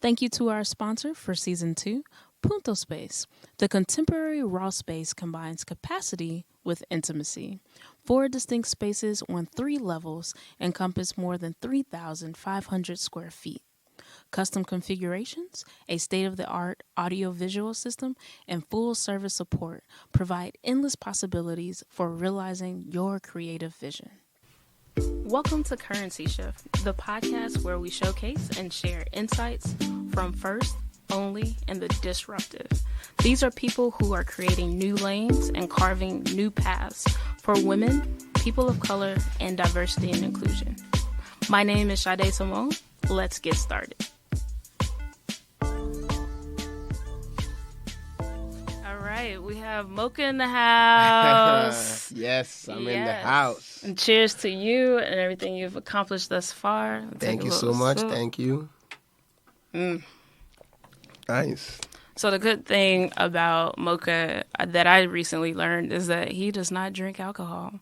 Thank you to our sponsor for Season 2, Punto Space. The contemporary raw space combines capacity with intimacy. 4 distinct spaces on 3 levels encompass more than 3,500 square feet. Custom configurations, a state-of-the-art audio-visual system, and full-service support provide endless possibilities for realizing your creative vision. Welcome to Currency Shift, the podcast where we showcase and share insights from first, only, and the disruptive. These are people who are creating new lanes and carving new paths for women, people of color, and diversity and inclusion. My name is Sade Simone. Let's get started. All right, we have Muoka in the house. Yes, I'm in the house. And cheers to you and everything you've accomplished thus far. Thank you so much. Thank you. Nice. So the good thing about Muoka that I recently learned is that he does not drink alcohol.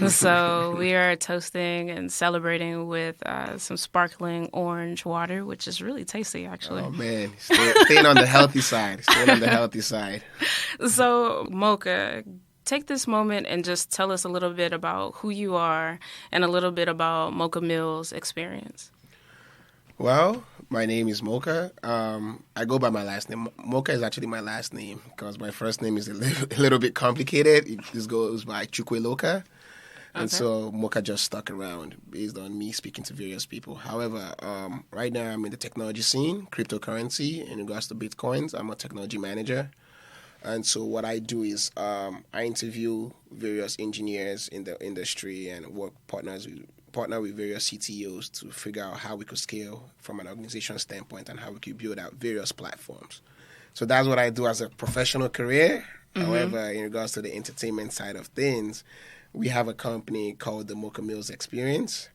So we are toasting and celebrating with some sparkling orange water, which is really tasty, actually. Oh, man. Staying on the healthy side. So, Muoka, take this moment and just tell us a little bit about who you are and a little bit about Muoka Mill's experience. Well, my name is Muoka. I go by my last name. Muoka is actually my last name because my first name is a little bit complicated. This goes by Chukweloka. And so Muoka just stuck around based on me speaking to various people. However, right now I'm in the technology scene, cryptocurrency. In regards to Bitcoins, I'm a technology manager. And so what I do is I interview various engineers in the industry and partner with various CTOs to figure out how we could scale from an organization standpoint and how we could build out various platforms. So that's what I do as a professional career. Mm-hmm. However, in regards to the entertainment side of things, we have a company called the Muoka Mills Experience.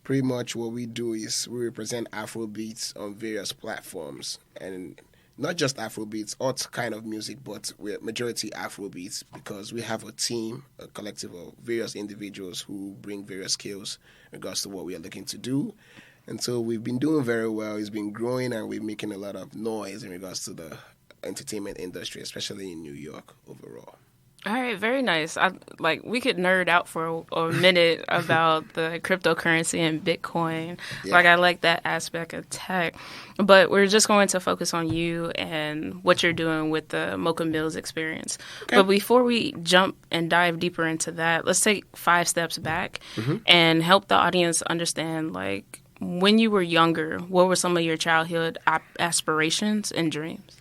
Pretty much what we do is we represent Afrobeats on various platforms, and not just Afrobeats, all kind of music, but we're majority Afrobeats because we have a team, a collective of various individuals who bring various skills in regards to what we are looking to do. And so we've been doing very well. It's been growing and we're making a lot of noise in regards to the entertainment industry, especially in New York overall. All right, very nice. We could nerd out for a minute about the cryptocurrency and Bitcoin. Yeah. I like that aspect of tech. But we're just going to focus on you and what you're doing with the Muoka Mills experience. Okay. But before we jump and dive deeper into that, let's take 5 steps back and help the audience understand, when you were younger, what were some of your childhood aspirations and dreams?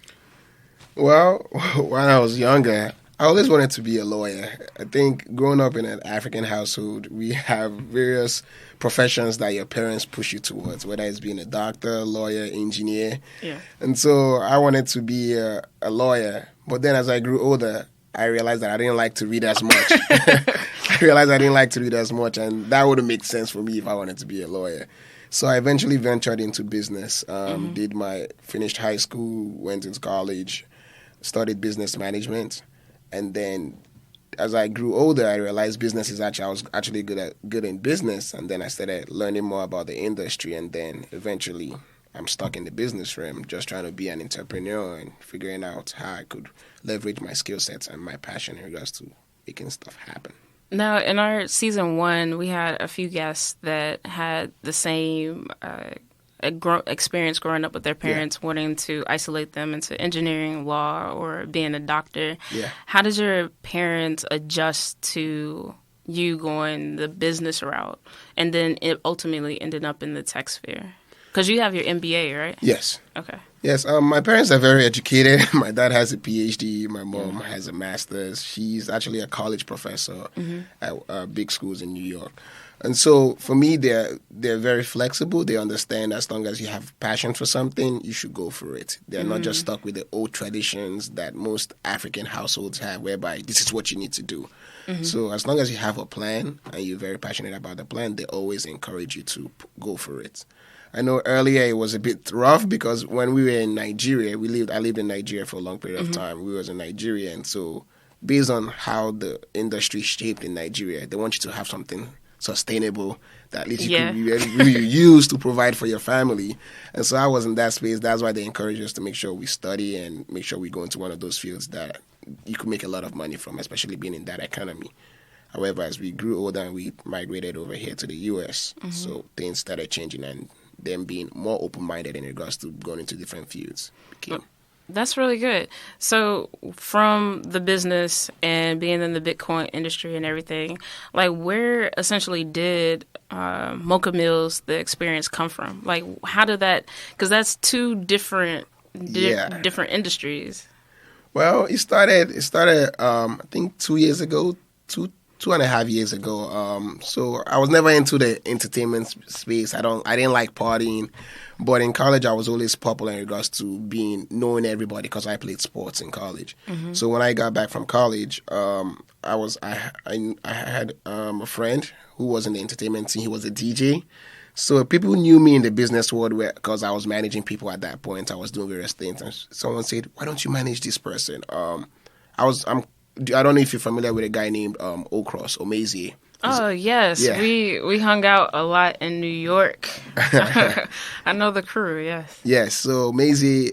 Well, when I was younger, I always wanted to be a lawyer. I think growing up in an African household, we have various professions that your parents push you towards, whether it's being a doctor, lawyer, engineer. Yeah. And so I wanted to be a lawyer. But then as I grew older, I realized that I didn't like to read as much. And that wouldn't make sense for me if I wanted to be a lawyer. So I eventually ventured into business, finished high school, went into college, studied business management. And then as I grew older, I realized I was actually good in business. And then I started learning more about the industry. And then eventually I'm stuck in the business realm, just trying to be an entrepreneur and figuring out how I could leverage my skill sets and my passion in regards to making stuff happen. Now, in our season 1, we had a few guests that had the same experience growing up with their parents wanting to isolate them into engineering, law, or being a doctor. Yeah. How did your parents adjust to you going the business route and then it ultimately ended up in the tech sphere? Because you have your MBA, right? Yes. Okay. Yes, my parents are very educated. My dad has a PhD. My mom has a master's. She's actually a college professor at big schools in New York. And so for me, they're very flexible. They understand as long as you have passion for something, you should go for it. They're not just stuck with the old traditions that most African households have, whereby this is what you need to do. So as long as you have a plan and you're very passionate about the plan, they always encourage you to go for it. I know earlier it was a bit rough because when we were in Nigeria, I lived in Nigeria for a long period of time. We was in Nigeria, and so based on how the industry is shaped in Nigeria, they want you to have something sustainable that at least you Yeah. could really use to provide for your family. And so I was in that space. That's why they encourage us to make sure we study and make sure we go into one of those fields that you could make a lot of money from, especially being in that economy. However, as we grew older and we migrated over here to the U.S., so things started changing and them being more open-minded in regards to going into different fields became. That's really good. So, from the business and being in the Bitcoin industry and everything, like, where essentially did Mocha Mills, the experience, come from? Like, how did that? Because that's two different Yeah. different industries. Well, it started. I think 2 years ago, 2.5 years ago. So I was never into the entertainment space. I didn't like partying, but in college I was always popular in regards to knowing everybody because I played sports in college. So when I got back from college, I had a friend who was in the entertainment scene. He was a DJ. So people knew me in the business world because I was managing people at that point. I was doing various things, and someone said, "Why don't you manage this person?" I don't know if you're familiar with a guy named Okros Omezie. Oh yes, Yeah. we hung out a lot in New York. I know the crew. Yes. Yes, so Maisie,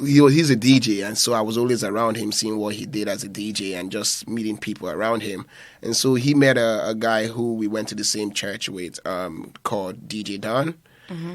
he's a DJ, and so I was always around him, seeing what he did as a DJ and just meeting people around him. And so he met a guy who we went to the same church with, called DJ Don.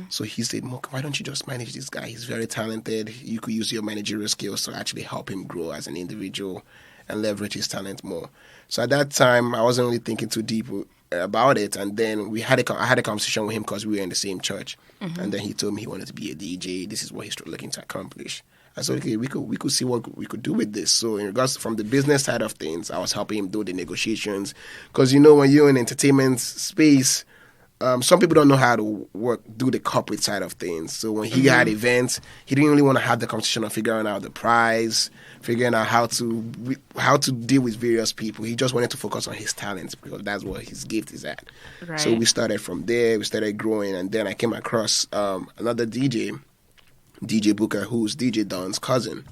So he said, "Moka, why don't you just manage this guy? He's very talented. You could use your managerial skills to actually help him grow as an individual and leverage his talent more." So at that time, I wasn't really thinking too deep about it. And then I had a conversation with him because we were in the same church. And then he told me he wanted to be a DJ. This is what he's looking to accomplish. I said, okay, we could see what we could do with this. So in regards from the business side of things, I was helping him do the negotiations. Because, when you're in entertainment space, some people don't know how to do the corporate side of things. So when he had events, he didn't really want to have the conversation of figuring out the price, figuring out how to deal with various people. He just wanted to focus on his talents because that's what his gift is at. Right. So we started from there. We started growing, and then I came across another DJ Booker, who's DJ Don's cousin.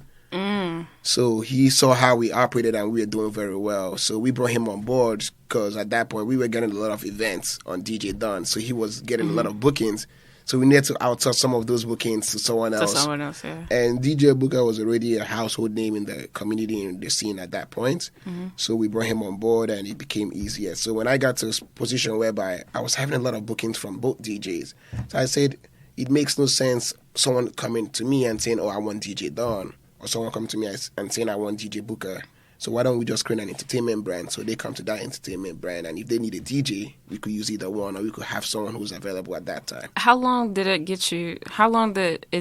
So he saw how we operated and we were doing very well. So we brought him on board because at that point we were getting a lot of events on DJ Don. So he was getting a lot of bookings. So we needed to outsource some of those bookings to someone else. Yeah. And DJ Booker was already a household name in the community and the scene at that point. So we brought him on board and it became easier. So when I got to a position whereby I was having a lot of bookings from both DJs, so I said, it makes no sense someone coming to me and saying, "Oh, I want DJ Don," or someone coming to me and saying, "I want DJ Booker." So why don't we just create an entertainment brand? So they come to that entertainment brand, and if they need a DJ, we could use either one, or we could have someone who's available at that time. How long did it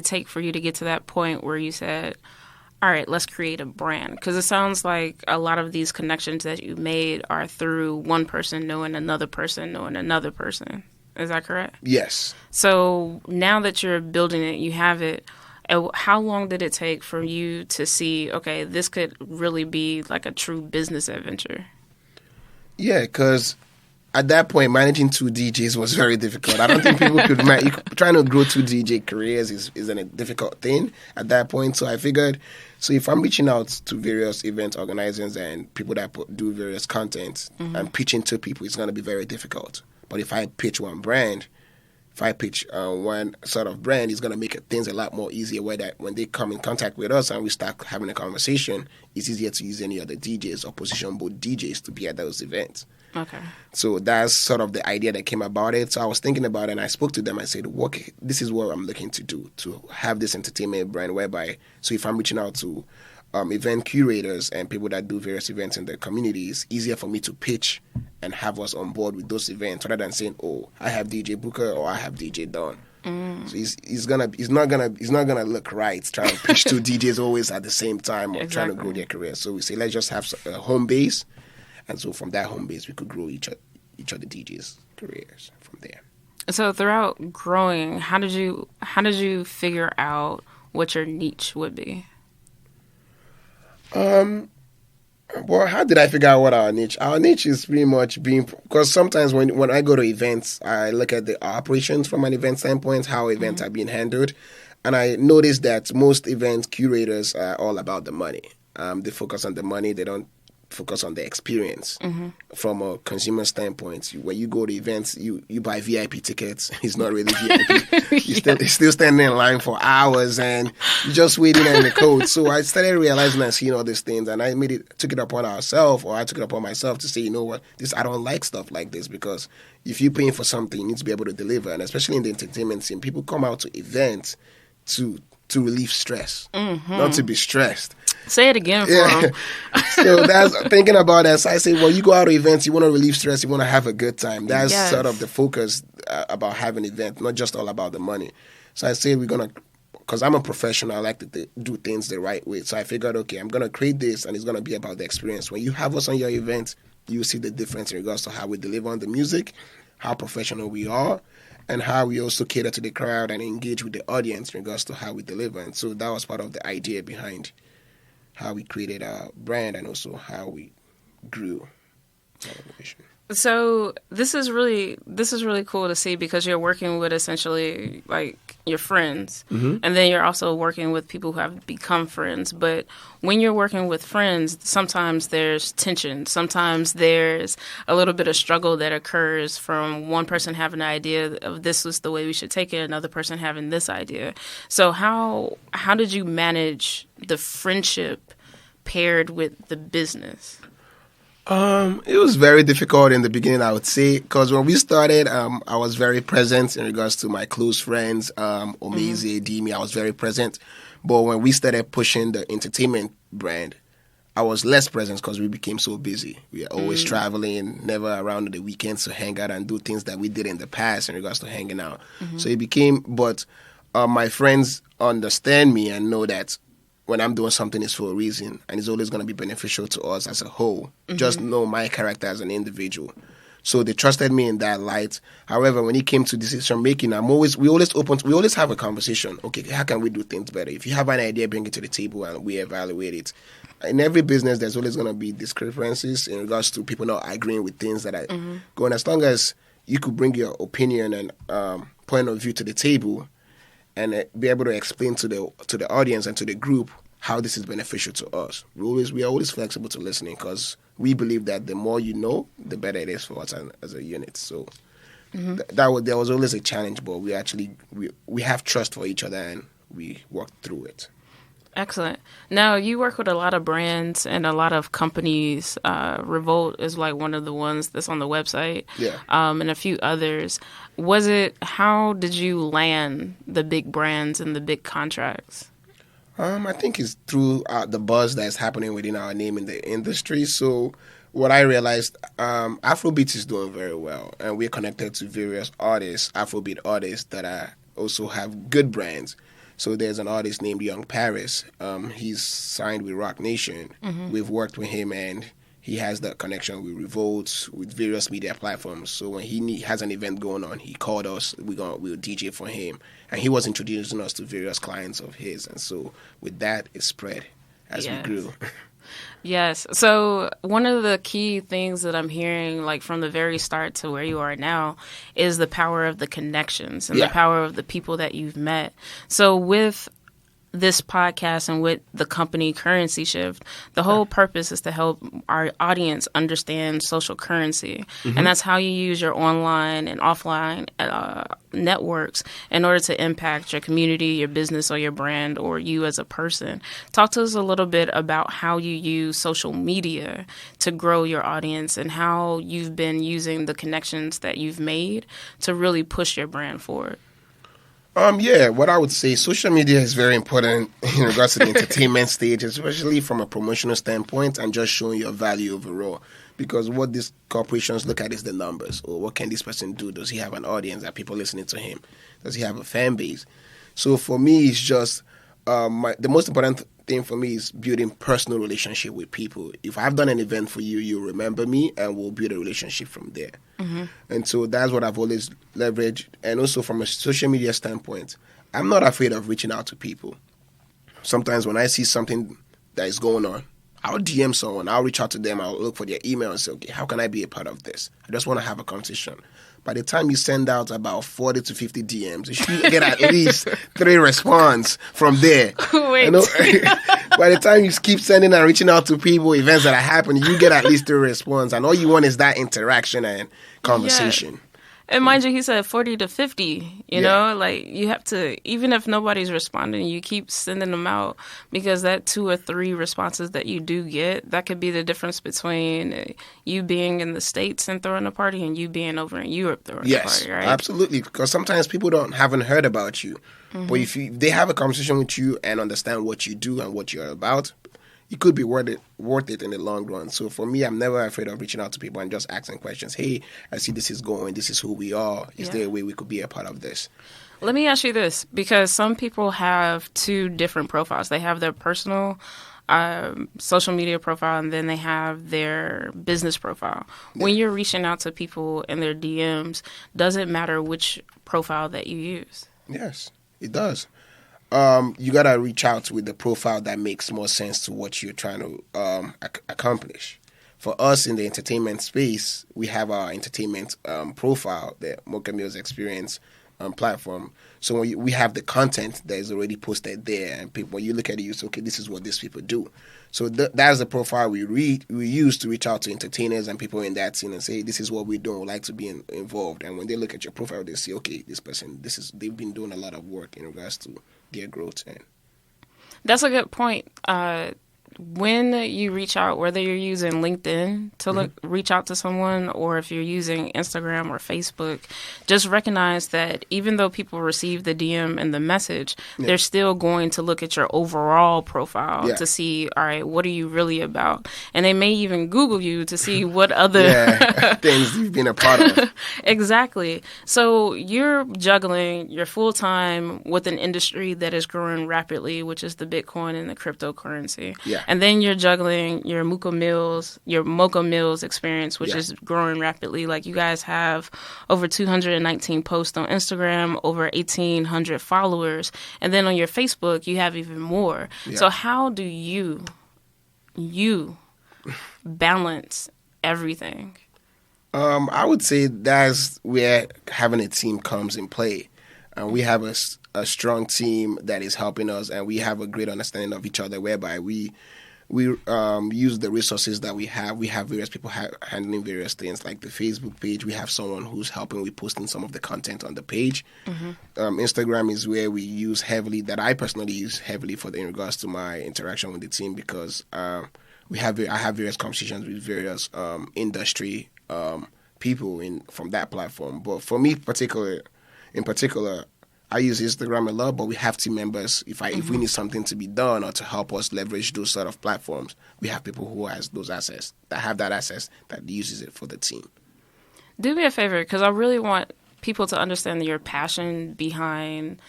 take for you to get to that point where you said, all right, let's create a brand? Because it sounds like a lot of these connections that you made are through one person knowing another person knowing another person. Is that correct? Yes. So now that you're building it, you have it. How long did it take for you to see, okay, this could really be like a true business adventure? Yeah, because at that point, managing two DJs was very difficult. I don't think people could trying to grow two DJ careers is a difficult thing at that point. So I figured, so if I'm reaching out to various event organizers and people that do various content and pitching to people, it's going to be very difficult. But if I pitch one brand, one sort of brand, it's going to make things a lot more easier where that when they come in contact with us and we start having a conversation, it's easier to use any other DJs or position both DJs to be at those events. Okay. So that's sort of the idea that came about it. So I was thinking about it and I spoke to them. I said, this is what I'm looking to do, to have this entertainment brand whereby, so if I'm reaching out to event curators and people that do various events in the community, it's easier for me to pitch and have us on board with those events rather than saying, "Oh, I have DJ Booker or I have DJ Don." So it's not gonna look right trying to pitch two DJs always at the same time or trying to grow their career. So we say, let's just have a home base, and so from that home base we could grow each other DJs' careers from there. So throughout growing, how did you figure out what your niche would be? Well, how did I figure out what our niche? Our niche is pretty much because sometimes when I go to events, I look at the operations from an event standpoint, how events are being handled, and I noticed that most event curators are all about the money. They focus on the money. They don't focus on the experience from a consumer standpoint. When you go to events, you buy VIP tickets. It's not really VIP. You're still standing in line for hours and you're just waiting in the code. So I started realizing and seeing all these things, and I took it upon ourselves, or I took it upon myself to say, you know what, I don't like stuff like this, because if you're paying for something, you need to be able to deliver. And especially in the entertainment scene, people come out to events to relieve stress, not to be stressed. Say it again for him. So that's thinking about that. So I say, well, you go out to events, you want to relieve stress, you want to have a good time. That's sort of the focus about having an event, not just all about the money. So I say because I'm a professional, I like to do things the right way. So I figured, okay, I'm going to create this, and it's going to be about the experience. When you have us on your event, you see the difference in regards to how we deliver on the music, how professional we are, and how we also cater to the crowd and engage with the audience in regards to how we deliver. And so that was part of the idea behind how we created our brand and also how we grew television. So this is really cool to see, because you're working with essentially like your friends, and then you're also working with people who have become friends. But when you're working with friends, sometimes there's tension. Sometimes there's a little bit of struggle that occurs from one person having an idea of this was the way we should take it, another person having this idea. So how did you manage the friendship paired with the business? It was very difficult in the beginning, I would say, because when we started, I was very present in regards to my close friends, Omezi, Dimi, I was very present. But when we started pushing the entertainment brand, I was less present because we became so busy. We are always traveling, never around on the weekends to hang out and do things that we did in the past in regards to hanging out. So it became, but my friends understand me and know that when I'm doing something, it's for a reason, and it's always going to be beneficial to us as a whole. Just know my character as an individual. So they trusted me in that light. However, when it came to decision making, we always have a conversation. Okay, how can we do things better? If you have an idea, bring it to the table and we evaluate it. In every business, there's always going to be discrepancies in regards to people not agreeing with things that are going. As long as you could bring your opinion and point of view to the table, and be able to explain to the audience and to the group how this is beneficial to us. We are always flexible to listening, because we believe that the more you know, the better it is for us as a unit. So there was always a challenge, but we have trust for each other and we work through it. Excellent. Now, you work with a lot of brands and a lot of companies. Revolt is like one of the ones that's on the website. Yeah. And a few others. How did you land the big brands and the big contracts? I think it's through the buzz that's happening within our name in the industry. So what I realized, Afrobeat is doing very well, and we're connected to various artists, Afrobeat artists that also have good brands. So there's an artist named Young Paris. He's signed with Rock Nation. We've worked with him, and he has that connection with Revolt, with various media platforms. So when he has an event going on, he called us. We'll DJ for him. And he was introducing us to various clients of his. And so with that, it spread as we grew. Yes. So one of the key things that I'm hearing, like from the very start to where you are now, is the power of the connections and the power of the people that you've met. So with this podcast and with the company Currency Shift, the whole purpose is to help our audience understand social currency. And that's how you use your online and offline networks in order to impact your community, your business, or your brand, or you as a person. Talk to us a little bit about how you use social media to grow your audience and how you've been using the connections that you've made to really push your brand forward. What I would say, social media is very important in regards to the entertainment stage, especially from a promotional standpoint and just showing your value overall. Because what these corporations look at is the numbers. Or what can this person do? Does he have an audience? Are people listening to him? Does he have a fan base? So for me, it's just the most important thing for me is building personal relationship with people. If I've done an event for you, you remember me, and we'll build a relationship from there. And so that's what I've always leveraged. And also from a social media standpoint, I'm not afraid of reaching out to people. Sometimes when I see something that is going on, I'll DM someone. I'll reach out to them. I'll look for their email and say, okay, how can I be a part of this? I just want to have a conversation. By the time you send out about 40 to 50 DMs, you should get at least 3 responses from there. Wait. You know? By the time you keep sending and reaching out to people, events that are happening, you get at least 3 responses. And all you want is that interaction and conversation. Yeah. And mind you, he said 40 to 50, you know, like you have to, even if nobody's responding, you keep sending them out, because that 2 or 3 responses that you do get, that could be the difference between you being in the States and throwing a party and you being over in Europe throwing a party, right? Absolutely. Because sometimes people haven't heard about you. But if they have a conversation with you and understand what you do and what you're about, it could be worth it in the long run. So for me, I'm never afraid of reaching out to people and just asking questions. Hey, I see this is going. This is who we are. Is there a way we could be a part of this? Let me ask you this, because some people have 2 different profiles. They have their personal social media profile, and then they have their business profile. Yeah. When you're reaching out to people in their DMs, does it matter which profile that you use? Yes, it does. You got to reach out with the profile that makes more sense to what you're trying to accomplish. For us in the entertainment space, we have our entertainment profile, the Muoka Meals Experience platform. So when we have the content that is already posted there, and people, when you look at it, you say, okay, this is what these people do. So that's the profile we use to reach out to entertainers and people in that scene and say, this is what we do. We'd like to be involved. And when they look at your profile, they see, okay, this person, they've been doing a lot of work in regards to their growth. And that's a good point. When you reach out, whether you're using LinkedIn to reach out to someone, or if you're using Instagram or Facebook, just recognize that even though people receive the DM and the message, they're still going to look at your overall profile to see, all right, what are you really about? And they may even Google you to see what other things you've been a part of. Exactly. So you're juggling your full time with an industry that is growing rapidly, which is the Bitcoin and the cryptocurrency. Yeah. And then you're juggling your Muoka Meals experience, which is growing rapidly. Like, you guys have over 219 posts on Instagram, over 1,800 followers. And then on your Facebook, you have even more. Yeah. So how do you balance everything? I would say that's where having a team comes in play. We have a strong team that is helping us, and we have a great understanding of each other, whereby we use the resources that we have. We have various people handling various things, like the Facebook page. We have someone who's helping with posting some of the content on the page. Instagram is where we use heavily, that I personally use heavily in regards to my interaction with the team, because I have various conversations with various industry people from that platform. But for me in particular, I use Instagram a lot, but we have team members. If we need something to be done or to help us leverage those sort of platforms, we have people who has those access, that uses it for the team. Do me a favor, because I really want people to understand your passion behind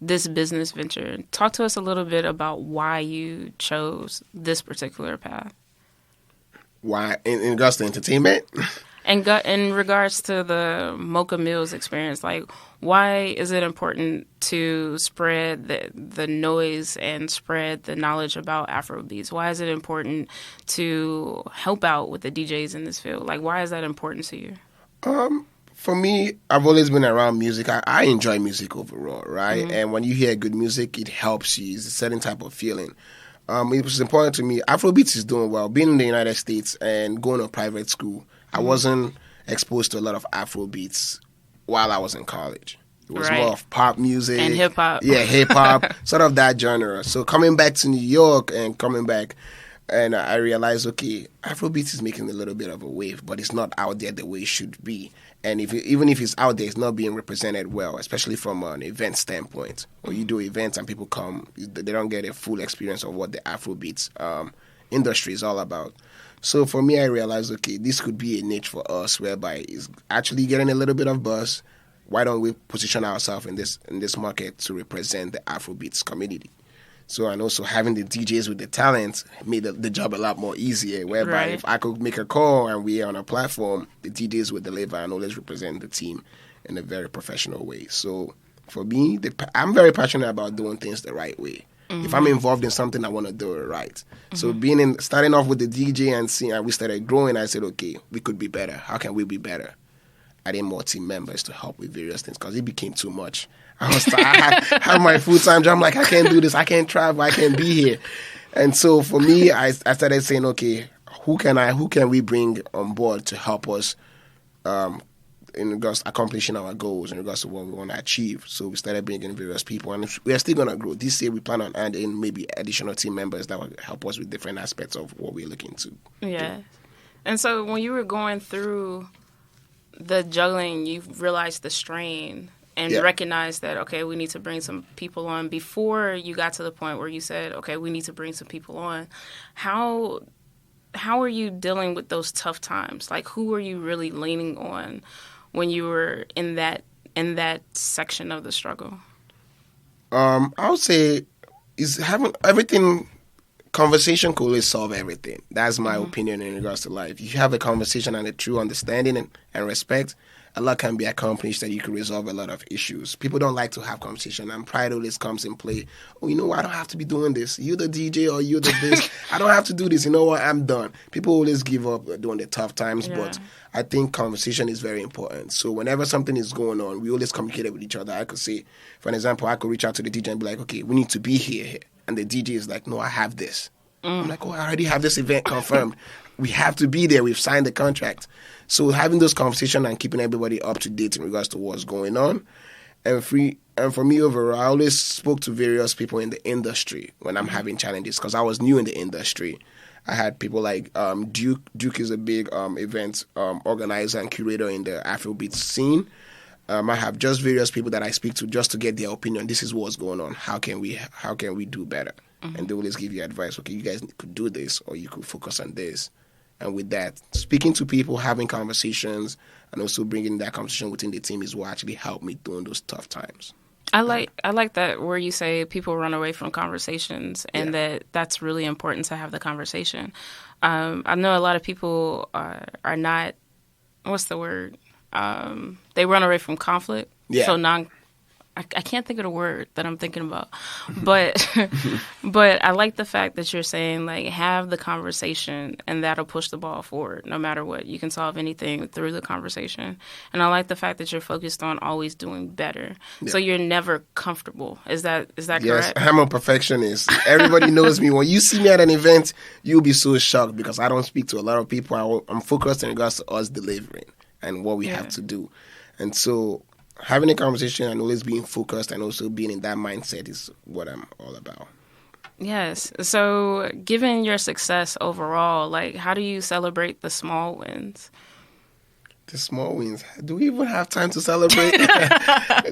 this business venture. Talk to us a little bit about why you chose this particular path. Why, in regards to entertainment? And in regards to the Muoka Meals experience, like, why is it important to spread the noise and spread the knowledge about Afrobeats? Why is it important to help out with the DJs in this field? Like, why is that important to you? For me, I've always been around music. I enjoy music overall, right? Mm-hmm. And when you hear good music, it helps you. It's a certain type of feeling. It was important to me. Afrobeats is doing well. Being in the United States and going to private school, I wasn't exposed to a lot of Afrobeats while I was in college. It was more of pop music. And hip-hop. Yeah, hip-hop, sort of that genre. So coming back to New York and I realized, okay, Afrobeats is making a little bit of a wave, but it's not out there the way it should be. And even if it's out there, it's not being represented well, especially from an event standpoint. When you do events and people come, they don't get a full experience of what the Afrobeats industry is all about. So for me, I realized, okay, this could be a niche for us, whereby it's actually getting a little bit of buzz. Why don't we position ourselves in this market to represent the Afrobeats community? So, and also having the DJs with the talent made the job a lot more easier, whereby if I could make a call and we're on a platform, the DJs would deliver and always represent the team in a very professional way. So for me, I'm very passionate about doing things the right way. If I'm involved in something, I want to do it right. So starting off with the DJ and seeing how we started growing, I said, okay, we could be better. How can we be better? Adding more team members to help with various things because it became too much. I had my full-time job. I'm like, I can't do this. I can't travel. I can't be here. And so for me, I started saying, okay, who can we bring on board to help us in regards to accomplishing our goals, in regards to what we want to achieve. So we started bringing various people, and we are still going to grow. This year, we plan on adding maybe additional team members that will help us with different aspects of what we're looking to. Yeah. And so when you were going through the juggling, you realized the strain and recognized that, okay, we need to bring some people on. Before you got to the point where you said, okay, we need to bring some people on, how are you dealing with those tough times? Like, who are you really leaning on when you were in that section of the struggle? I would say is having everything. Conversation could always solve everything. That's my opinion in regards to life. If you have a conversation and a true understanding and respect, a lot can be accomplished that you can resolve a lot of issues. People don't like to have conversation, and pride always comes in play. Oh, you know what? I don't have to be doing this. You the DJ or you the this. I don't have to do this. You know what? I'm done. People always give up during the tough times, but I think conversation is very important. So whenever something is going on, we always communicate with each other. I could say, for an example, I could reach out to the DJ and be like, okay, we need to be here. And the DJ is like, no, I have this. I'm like, oh, I already have this event confirmed. We have to be there. We've signed the contract. So having those conversations and keeping everybody up to date in regards to what's going on. And for me overall, I always spoke to various people in the industry when I'm having challenges because I was new in the industry. I had people like Duke. Duke is a big event organizer and curator in the Afrobeat scene. I have just various people that I speak to just to get their opinion. This is what's going on. How can we do better? And they always give you advice. Okay, you guys could do this, or you could focus on this. And with that, speaking to people, having conversations, and also bringing that conversation within the team is what actually helped me during those tough times. I like that where you say people run away from conversations, and that's really important to have the conversation. I know a lot of people are not. What's the word? They run away from conflict. Yeah. So I can't think of the word that I'm thinking about, but I like the fact that you're saying, like, have the conversation and that'll push the ball forward no matter what. You can solve anything through the conversation. And I like the fact that you're focused on always doing better. Yeah. So you're never comfortable. Is that correct? Yes, I'm a perfectionist. Everybody knows me. When you see me at an event, you'll be so shocked because I don't speak to a lot of people. I'm focused in regards to us delivering and what we have to do. And so having a conversation and always being focused and also being in that mindset is what I'm all about. Yes. So given your success overall, like, how do you celebrate the small wins? The small wins. Do we even have time to celebrate?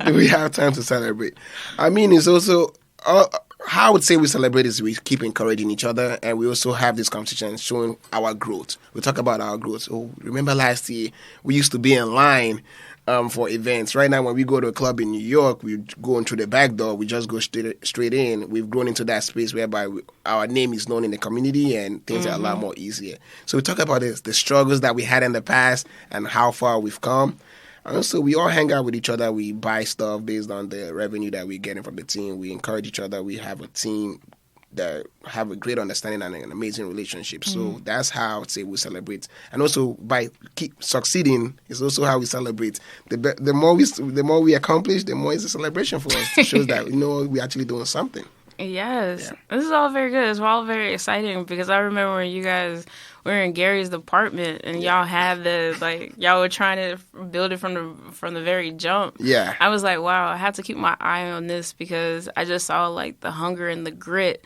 Do we have time to celebrate? I mean, it's also, how I would say we celebrate is we keep encouraging each other, and we also have this conversation showing our growth. We talk about our growth. Oh, remember last year, we used to be in line for events. Right now, when we go to a club in New York, we go in through the back door. We just go straight in. We've grown into that space whereby our name is known in the community and things are a lot more easier. So we talk about the struggles that we had in the past and how far we've come. And also, we all hang out with each other. We buy stuff based on the revenue that we're getting from the team. We encourage each other. We have a team that have a great understanding and an amazing relationship. So that's how I would say we celebrate. And also by keep succeeding is also how we celebrate. The more we accomplish, the more it's a celebration for us. It shows that we're actually doing something. Yes. Yeah. This is all very good. It's all very exciting because I remember when you guys were in Gary's apartment and y'all had y'all were trying to build it from the very jump. Yeah. I was like, wow, I have to keep my eye on this because I just saw like the hunger and the grit.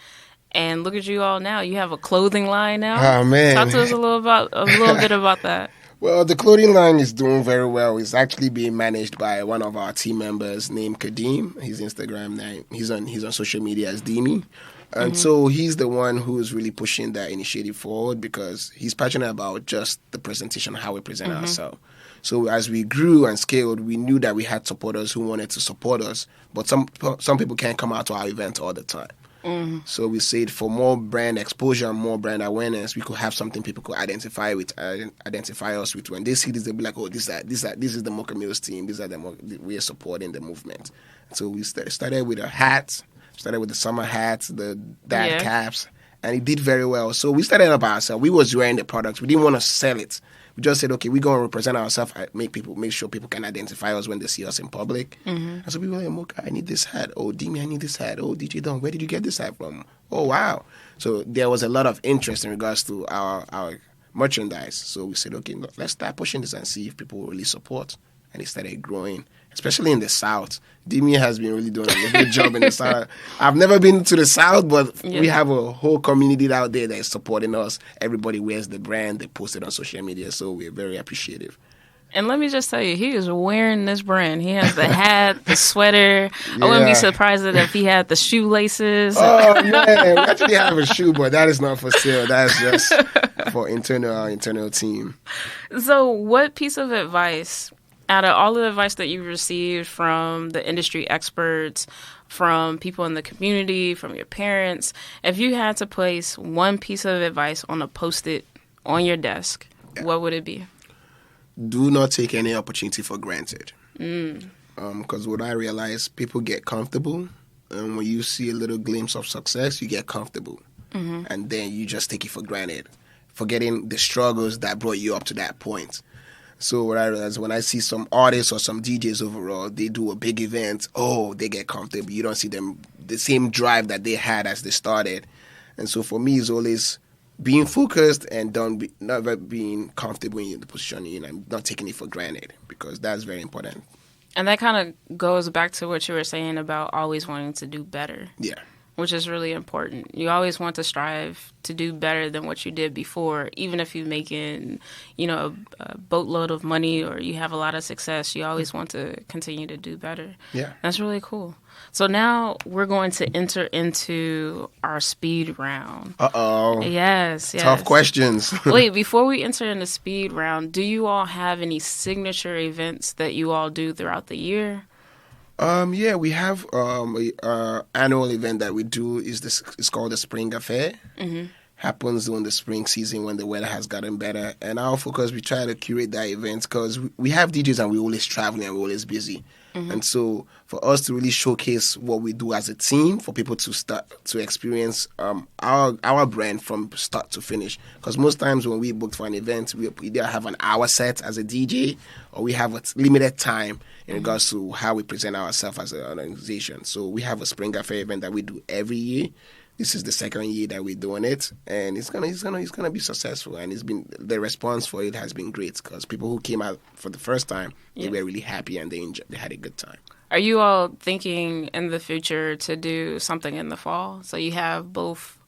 And look at you all now. You have a clothing line now. Oh, man. Talk to us a little bit about that. Well, the clothing line is doing very well. It's actually being managed by one of our team members named Kadeem. His Instagram name, he's on social media as Dimi. And so he's the one who's really pushing that initiative forward because he's passionate about just the presentation, how we present ourselves. So as we grew and scaled, we knew that we had supporters who wanted to support us, but some people can't come out to our event all the time. So we said for more brand exposure and more brand awareness, we could have something people could identify us with. When they see this, they'll be like, oh, this is the Muoka Mills team. We are supporting the movement. So we started with a hat, Started with the summer hats, the dad Yeah. caps, and it did very well. So we started up ourselves. We was wearing the products. We didn't want to sell it. We just said, okay, we're going to represent ourselves, make sure people can identify us when they see us in public. And so people were like, Moka, I need this hat. Oh, Dimi, I need this hat. Oh, DJ Don, where did you get this hat from? Oh, wow. So there was a lot of interest in regards to our merchandise. So we said, okay, let's start pushing this and see if people will really support. And it started growing, especially in the South. Dimi has been really doing a good job in the South. I've never been to the South, but we have a whole community out there that is supporting us. Everybody wears the brand. They post it on social media, so we're very appreciative. And let me just tell you, he is wearing this brand. He has the hat, the sweater. I wouldn't be surprised if he had the shoelaces. Oh, man. We actually have a shoe, but that is not for sale. That's just for our internal team. So what piece of advice, out of all the advice that you've received from the industry experts, from people in the community, from your parents, if you had to place one piece of advice on a Post-it on your desk, what would it be? Do not take any opportunity for granted. Because what I realize, people get comfortable, and when you see a little glimpse of success, you get comfortable. And then you just take it for granted, forgetting the struggles that brought you up to that point. So what I realize, when I see some artists or some DJs overall, they do a big event, they get comfortable. You don't see them, the same drive that they had as they started. And so for me, it's always being focused and never being comfortable in the position you're in and not taking it for granted, because that's very important. And that kind of goes back to what you were saying about always wanting to do better. Yeah. Which is really important. You always want to strive to do better than what you did before, even if you're making, a boatload of money or you have a lot of success. You always want to continue to do better. Yeah. That's really cool. So now we're going to enter into our speed round. Uh-oh. Yes. Tough questions. Wait, before we enter into speed round, do you all have any signature events that you all do throughout the year? Yeah, we have a annual event that we do. It's called the Spring Affair. Happens during the spring season when the weather has gotten better. And our focus, we try to curate that event because we have DJs and we're always traveling and we're always busy. And so for us to really showcase what we do as a team, for people to start to experience our brand from start to finish. Because most times when we book for an event, we either have an hour set as a DJ or we have a limited time in regards to how we present ourselves as an organization. So we have a Spring Affair event that we do every year. This is the second year that we're doing it, and it's gonna be successful. And the response for it has been great because people who came out for the first time, they were really happy and they had a good time. Are you all thinking in the future to do something in the fall? So you have both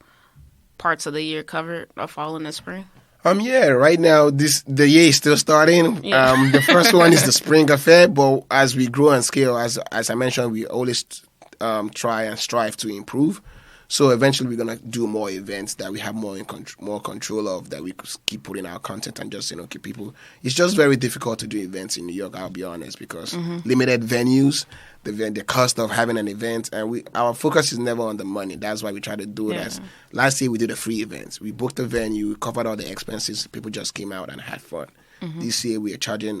parts of the year covered, a fall and a spring? Yeah, right now the year is still starting. Yeah. The first one is the Spring Affair, but as we grow and scale, as I mentioned, we always try and strive to improve. So eventually we're going to do more events that we have more control of, that we keep putting our content and just, keep people. It's just very difficult to do events in New York, I'll be honest, because limited venues, the cost of having an event, and our focus is never on the money. That's why we try to do it as, last year we did a free event. We booked a venue, we covered all the expenses, people just came out and had fun. This year we are charging,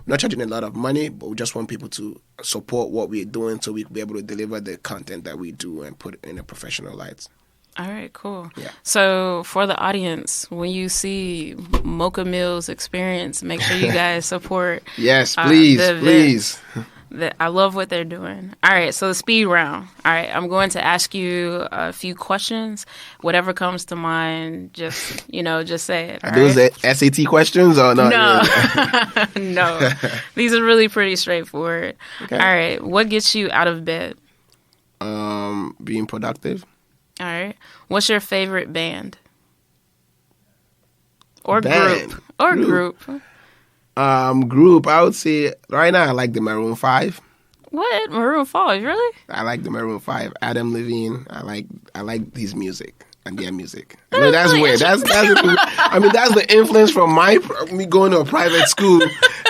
not charging a lot of money, but we just want people to support what we're doing so we can be able to deliver the content that we do and put it in a professional light. All right, cool. Yeah. So for the audience, when you see Mocha Mills Experience, make sure you guys support. Yes, please. I love what they're doing. All right, so the speed round. All right, I'm going to ask you a few questions. Whatever comes to mind, just say it. Are those the SAT questions or not? No. No. These are really pretty straightforward. Okay. All right, what gets you out of bed? Being productive. All right. What's your favorite band? Or Band. group? Or group. Group, I would say right now I like the Maroon 5. What? Maroon 5, really? I like the Maroon 5. Adam Levine, I like his music and their music. I know that's weird. That's the influence from me going to a private school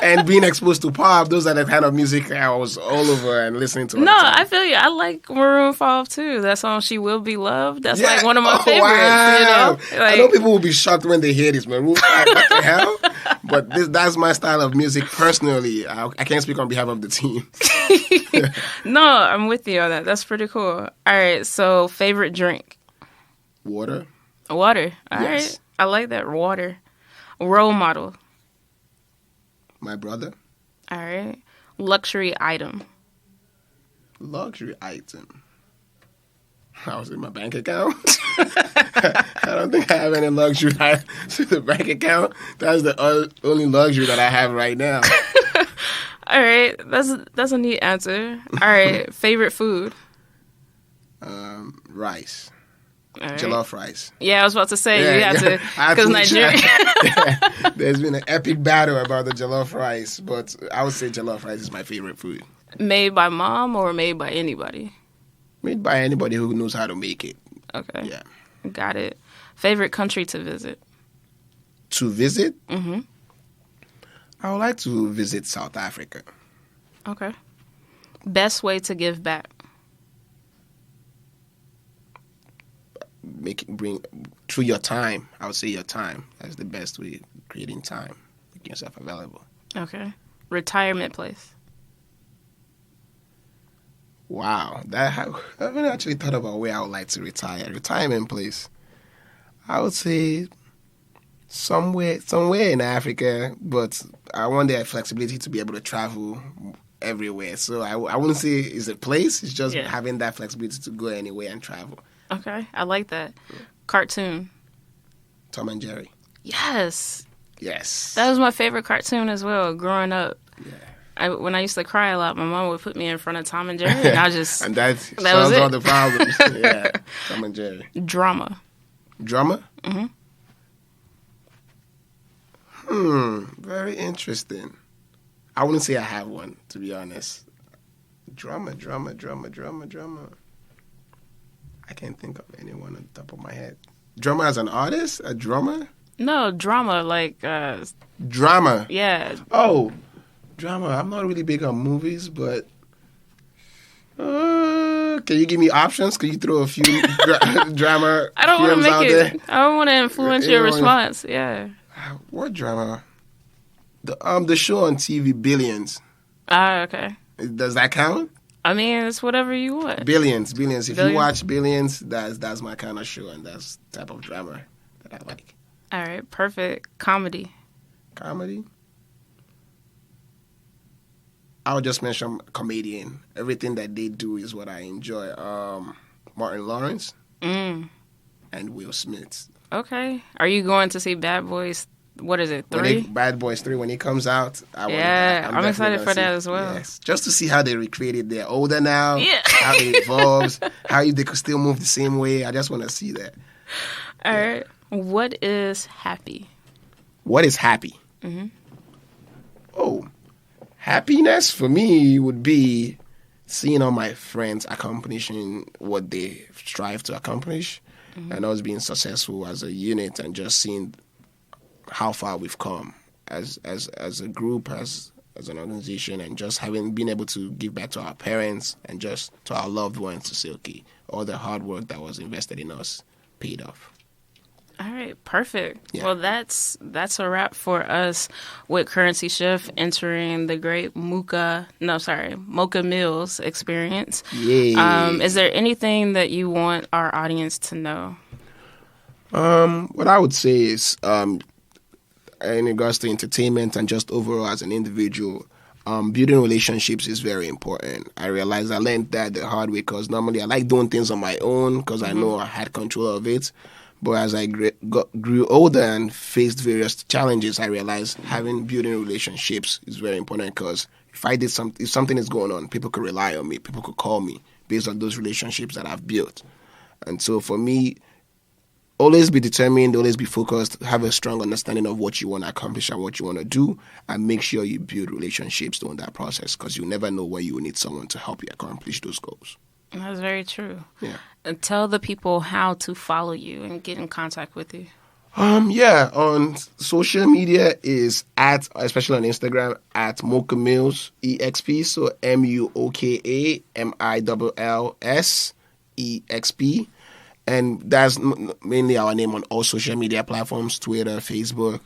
and being exposed to pop. Those are the kind of music I was all over and listening to. No, I feel you. I like Maroon 5 too. That song "She Will Be Loved." That's like one of my favorites. Wow. Like, I know people will be shocked when they hear this Maroon 5. What the hell? But that's my style of music personally. I can't speak on behalf of the team. No, I'm with you on that. That's pretty cool. All right, so favorite drink? Water. Water. All right. Yes. I like that. Water. Role model. My brother. All right. Luxury item. Luxury item. I was in my bank account. I don't think I have any luxury items in the bank account. That's the only luxury that I have right now. All right. That's a neat answer. All right. Favorite food? Rice. All right. Jollof rice. Yeah, I was about to say you have to I because have to Nigeria. try. There's been an epic battle about the jollof rice, but I would say jollof rice is my favorite food. Made by mom or made by anybody? Made by anybody who knows how to make it. Okay. Yeah. Got it. Favorite country to visit? To visit? Mm-hmm. I would like to visit South Africa. Okay. Best way to give back? Bring through your time. I would say your time. That's the best way. Creating time, making yourself available. Okay. Retirement place? Wow, I haven't actually thought about where I would like to retire. Retirement place. I would say somewhere in Africa, but I want the flexibility to be able to travel everywhere. So I wouldn't say it's a place. It's just having that flexibility to go anywhere and travel. Okay, I like that. Cartoon? Tom and Jerry. Yes. Yes. That was my favorite cartoon as well, growing up. Yeah. When I used to cry a lot, my mom would put me in front of Tom and Jerry, and I just... and that was solves it. all the problems. Yeah, Tom and Jerry. Drama? Drama? Mm-hmm. Very interesting. I wouldn't say I have one, to be honest. Drama. I can't think of anyone on the top of my head. Drama as an artist? A drummer? No, drama, like... Drama. yeah. Oh, drama. I'm not really big on movies, but... can you give me options? Can you throw a few drama I don't want to films out make there? it... I don't want to influence your response. Yeah. What drama? The show on TV, Billions. Ah, okay. Does that count? I mean, it's whatever you want. Billions. If you watch Billions, that's my kind of show, and that's the type of drama that I like. All right, perfect. Comedy. Comedy? I would just mention comedian. Everything that they do is what I enjoy. Martin Lawrence and Will Smith. Okay. Are you going to see Bad Boys? What is it, 3? Bad Boys 3, when it comes out, I'm excited for that as well. Yes, just to see how they recreated. They're older now, Yeah. how it evolves, how they could still move the same way. I just want to see that. All right. What is happy? What is happy? Mm-hmm. Oh, happiness for me would be seeing all my friends accomplishing what they strive to accomplish, and us being successful as a unit, and just seeing how far we've come as a group, as an organization, and just been able to give back to our parents and just to our loved ones to say, okay, all the hard work that was invested in us paid off. All right, perfect. Yeah. Well, that's a wrap for us with Currency Shift entering the great Muoka Mills experience. Yeah. Is there anything that you want our audience to know? What I would say is, in regards to entertainment and just overall as an individual, building relationships is very important. I realized I learned that the hard way, because normally I like doing things on my own because I know I had control of it. But as I grew older and faced various challenges, I realized building relationships is very important, because if something is going on, people could rely on me, people could call me based on those relationships that I've built. And so for me, always be determined, always be focused, have a strong understanding of what you want to accomplish and what you want to do, and make sure you build relationships during that process, because you never know when you will need someone to help you accomplish those goals. That's very true. Yeah. And tell the people how to follow you and get in contact with you. On social media is especially on Instagram, at Muoka Mills EXP, so MUOKA MILLS EXP. And that's mainly our name on all social media platforms, Twitter, Facebook.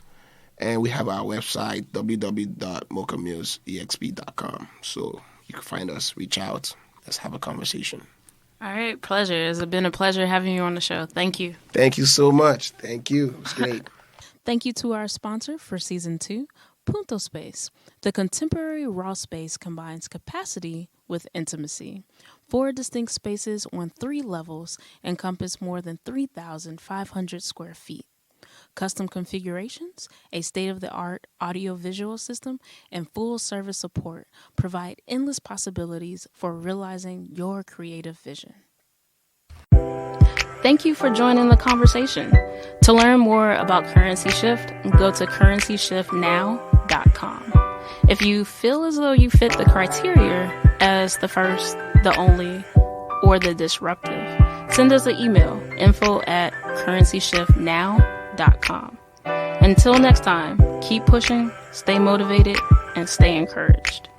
And we have our website, www.mokamillsexp.com. So you can find us, reach out, let's have a conversation. All right, pleasure. It's been a pleasure having you on the show. Thank you. Thank you so much. Thank you. It was great. Thank you to our sponsor for Season 2, Punto Space. The contemporary raw space combines capacity with intimacy. 4 distinct spaces on 3 levels encompass more than 3,500 square feet. Custom configurations, a state-of-the-art audio-visual system, and full-service support provide endless possibilities for realizing your creative vision. Thank you for joining the conversation. To learn more about Currency Shift, go to currencyshiftnow.com. If you feel as though you fit the criteria as the first, the only, or the disruptive, send us an email, info@currencyshiftnow.com. Until next time, keep pushing, stay motivated, and stay encouraged.